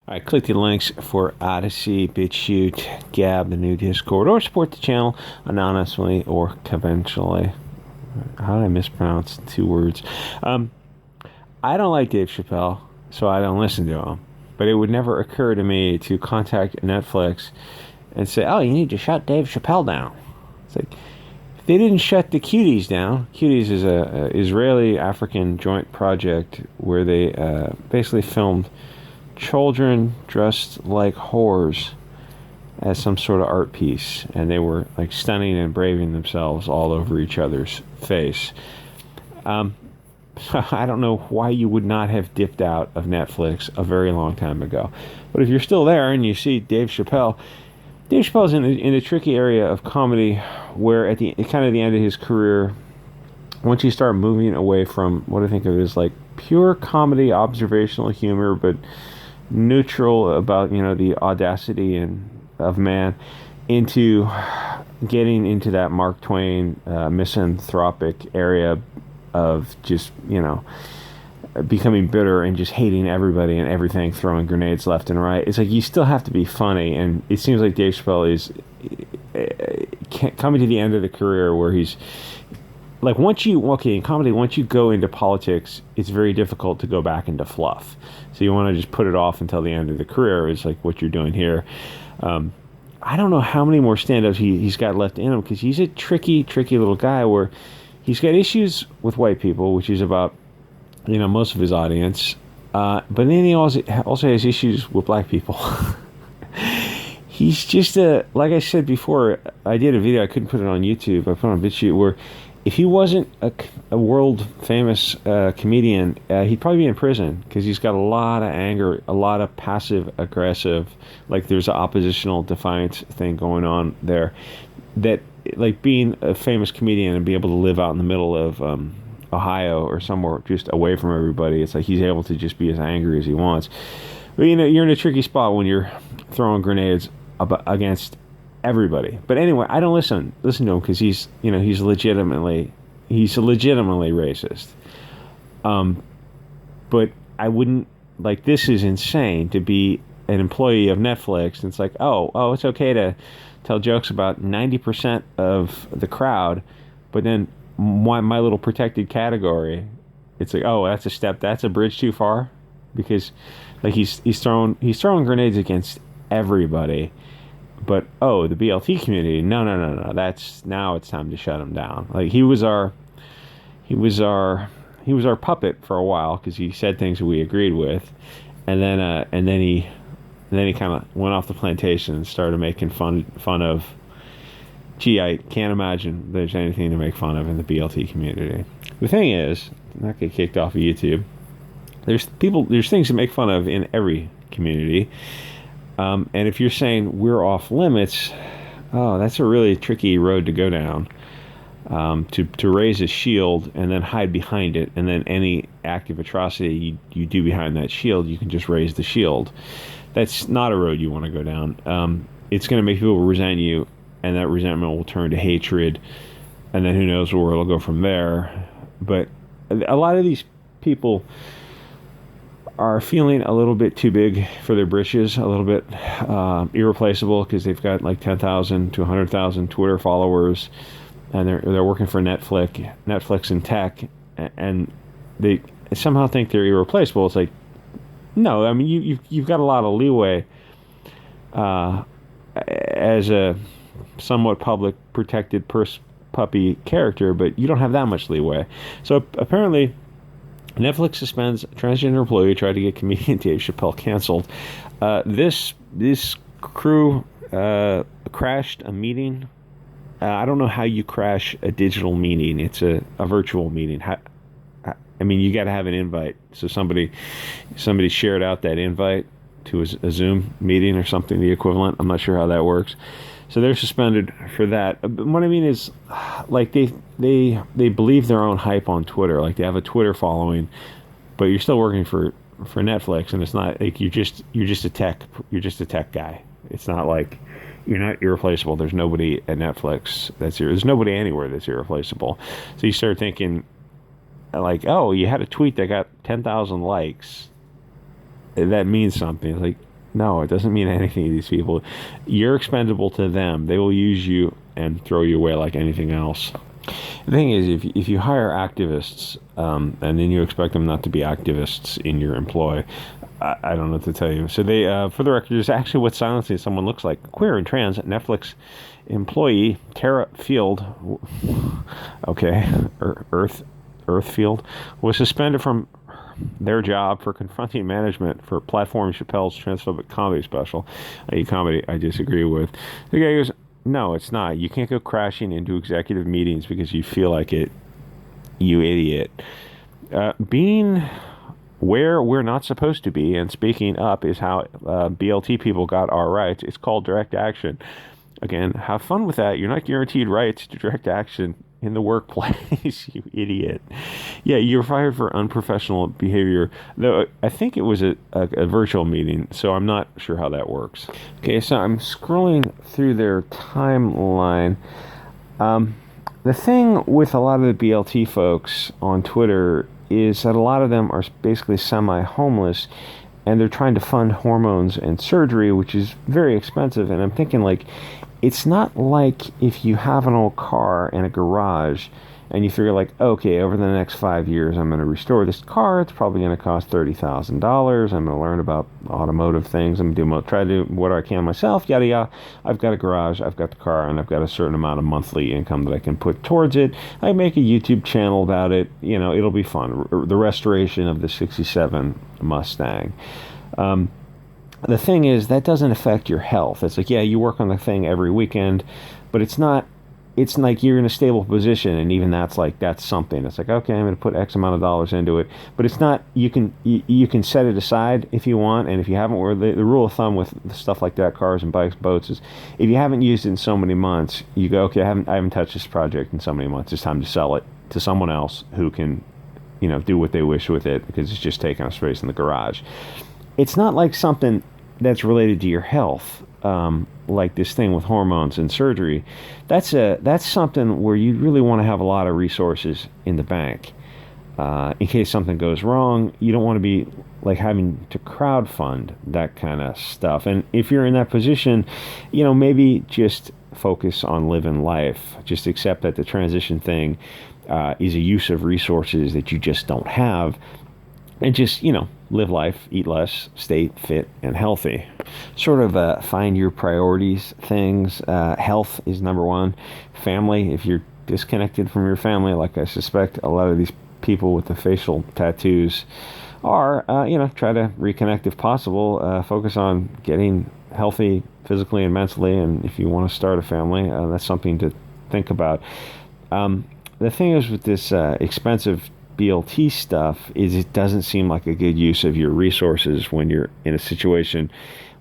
All right, click the links for Odysee, BitChute, Gab, the new Discord, or support the channel anonymously or conventionally. How did I mispronounce 2 words? I don't like Dave Chappelle, so I don't listen to him. But it would never occur to me to contact Netflix and say, "Oh, you need to shut Dave Chappelle down." It's like, if they didn't shut the Cuties down. Cuties is a Israeli-African joint project where they basically filmed children dressed like whores as some sort of art piece, and they were like stunning and braving themselves all over each other's face. I don't know why you would not have dipped out of Netflix a very long time ago. But if you're still there and you see Dave Chappelle's in a tricky area of comedy where at the kind of the end of his career, once you start moving away from what I think of as like pure comedy, observational humor, but neutral about, the audacity of man, into getting into that Mark Twain misanthropic area of just, becoming bitter and just hating everybody and everything, throwing grenades left and right. It's like you still have to be funny, and it seems like Dave Chappelle is coming to the end of the career where he's like, in comedy, once you go into politics, it's very difficult to go back into fluff. So you want to just put it off until the end of the career, is like what you're doing here. I don't know how many more stand-ups he's got left in him, because he's a tricky little guy where he's got issues with white people, which is about, most of his audience. But then he also has issues with black people. He's just like I said before, I did a video, I couldn't put it on YouTube, I put it on BitChute, where if he wasn't a world famous comedian, he'd probably be in prison, because he's got a lot of anger, a lot of passive aggressive, like there's an oppositional defiance thing going on there, that like being a famous comedian and be able to live out in the middle of Ohio or somewhere just away from everybody, it's like he's able to just be as angry as he wants. But you're in a tricky spot when you're throwing grenades against everybody. But anyway, I don't listen to him because he's legitimately racist. But I wouldn't, like, this is insane to be an employee of Netflix, and it's like, oh, it's okay to tell jokes about 90% of the crowd, but then my little protected category, it's like, oh, that's a bridge too far, because like he's throwing grenades against everybody. But the BLT community, no, that's, now it's time to shut him down. Like he was our puppet for a while, because he said things that we agreed with, and then he kind of went off the plantation and started making fun of. Gee, I can't imagine there's anything to make fun of in the BLT community. The thing is, not get kicked off of YouTube, there's things to make fun of in every community. And if you're saying we're off limits, that's a really tricky road to go down. To raise a shield and then hide behind it, and then any act of atrocity you do behind that shield, you can just raise the shield. That's not a road you want to go down. It's going to make people resent you, and that resentment will turn to hatred, and then who knows where it'll go from there. But a lot of these people are feeling a little bit too big for their britches, a little bit irreplaceable, because they've got like 10,000 to 100,000 Twitter followers, and they're working for Netflix and tech, and they somehow think they're irreplaceable. It's like, no, I mean, you've got a lot of leeway as a somewhat public protected puppy character, but you don't have that much leeway. So apparently Netflix suspends transgender employee who tried to get comedian Dave Chappelle canceled. This crew crashed a meeting. I don't know how you crash a digital meeting. It's a virtual meeting. I mean, you got to have an invite. So somebody shared out that invite to a Zoom meeting or something, the equivalent. I'm not sure how that works. So they're suspended for that. But what I mean is, like, they believe their own hype on Twitter. Like, they have a Twitter following, but you're still working for Netflix, and it's not like you're just a tech guy. It's not like you're not irreplaceable. There's nobody at Netflix there's nobody anywhere that's irreplaceable. So you start thinking, like, oh, you had a tweet that got 10,000 likes. That means something. Like, No, it doesn't mean anything to these people. You're expendable to them. They will use you and throw you away like anything else. The thing is, if you hire activists and then you expect them not to be activists in your employ, I don't know what to tell you. So they, for the record, is actually what silencing someone looks like. Queer and trans Netflix employee Tara Field, okay, Earthfield, was suspended from their job for confronting management for platforming Chappelle's transphobic comedy special, a comedy I disagree with. The guy goes, no, it's not. You can't go crashing into executive meetings because you feel like it, you idiot. Being where we're not supposed to be and speaking up is how BLT people got our rights. It's called direct action. Again, have fun with that. You're not guaranteed rights to direct action in the workplace, you idiot. Yeah, you're fired for unprofessional behavior. Though I think it was a virtual meeting, so I'm not sure how that works. Okay, so I'm scrolling through their timeline. The thing with a lot of the BLT folks on Twitter is that a lot of them are basically semi-homeless, and they're trying to fund hormones and surgery, which is very expensive. And I'm thinking, like, it's not like if you have an old car in a garage and you figure, like, okay, over the next 5 years I'm going to restore this car. It's probably going to cost $30,000. I'm going to learn about automotive things. I'm going to try to do what I can myself, yada yada. I've got a garage, I've got the car, and I've got a certain amount of monthly income that I can put towards it. I make a YouTube channel about it. You know, it'll be fun. The restoration of the 67 Mustang. The thing is, that doesn't affect your health. It's like, yeah, you work on the thing every weekend, but it's not, it's like you're in a stable position, and even that's something. It's like, okay, I'm going to put X amount of dollars into it, but it's not, you can set it aside if you want, and if you haven't, or the rule of thumb with stuff like that, cars and bikes, boats, is if you haven't used it in so many months, you go, okay, I haven't touched this project in so many months, it's time to sell it to someone else who can, you know, do what they wish with it, because it's just taking up space in the garage. It's not like something that's related to your health, like this thing with hormones and surgery. That's something where you really want to have a lot of resources in the bank in case something goes wrong. You don't want to be like having to crowdfund that kind of stuff. And if you're in that position, you know, maybe just focus on living life. Just accept that the transition thing is a use of resources that you just don't have, and just, you know, live life, eat less, stay fit and healthy. Sort of find your priorities things. Health is number one. Family, if you're disconnected from your family, like I suspect a lot of these people with the facial tattoos are, you know, try to reconnect if possible. Focus on getting healthy physically and mentally, and if you want to start a family, that's something to think about. The thing is with this expensive BLT stuff is it doesn't seem like a good use of your resources when you're in a situation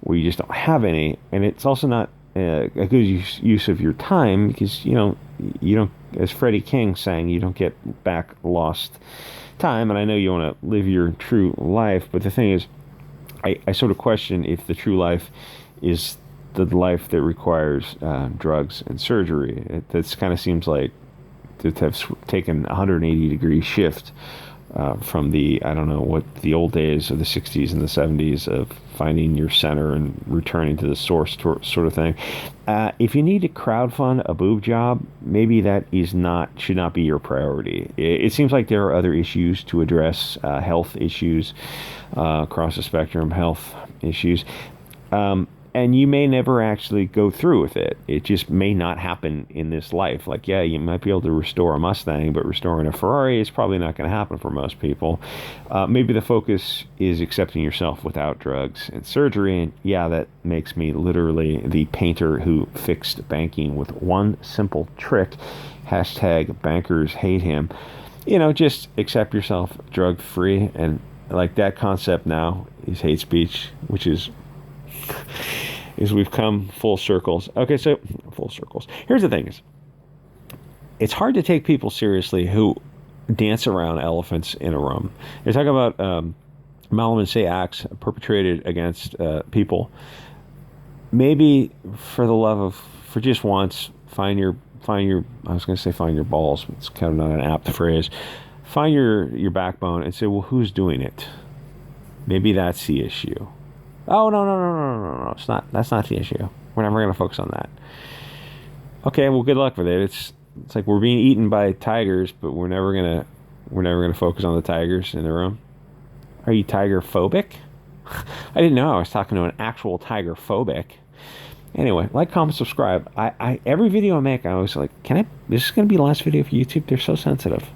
where you just don't have any, and it's also not a good use of your time, because you don't, as Freddie King sang, you don't get back lost time. And I know you want to live your true life, but the thing is, I sort of question if the true life is the life that requires drugs and surgery. That kind of seems like to have taken a 180-degree shift from the, I don't know, what the old days of the 60s and the 70s of finding your center and returning to the source sort of thing. If you need to crowdfund a boob job, maybe that should not be your priority. It seems like there are other issues to address, health issues, across the spectrum, health issues. And you may never actually go through with it. It just may not happen in this life. Like, yeah, you might be able to restore a Mustang, but restoring a Ferrari is probably not going to happen for most people. Maybe the focus is accepting yourself without drugs and surgery. And yeah, that makes me literally the painter who fixed banking with one simple trick. Hashtag bankers hate him. You know, just accept yourself drug free. And like that concept now is hate speech, which is we've come full circles. Okay, so full circles. Here's the thing: is it's hard to take people seriously who dance around elephants in a room. They're talking about Malaman say acts perpetrated against people. Maybe for the love of, for just once, find your. I was going to say find your balls. It's kind of not an apt phrase. Find your backbone and say, well, who's doing it? Maybe that's the issue. Oh, no, no, no, no, no, no, no. It's not. That's not the issue. We're never going to focus on that. Okay, well, good luck with it. It's like we're being eaten by tigers, but we're never gonna focus on the tigers in the room. Are you tiger phobic? I didn't know I was talking to an actual tiger phobic. Anyway, like, comment, subscribe. I every video I make, I always like, can I? This is gonna be the last video for YouTube. They're so sensitive.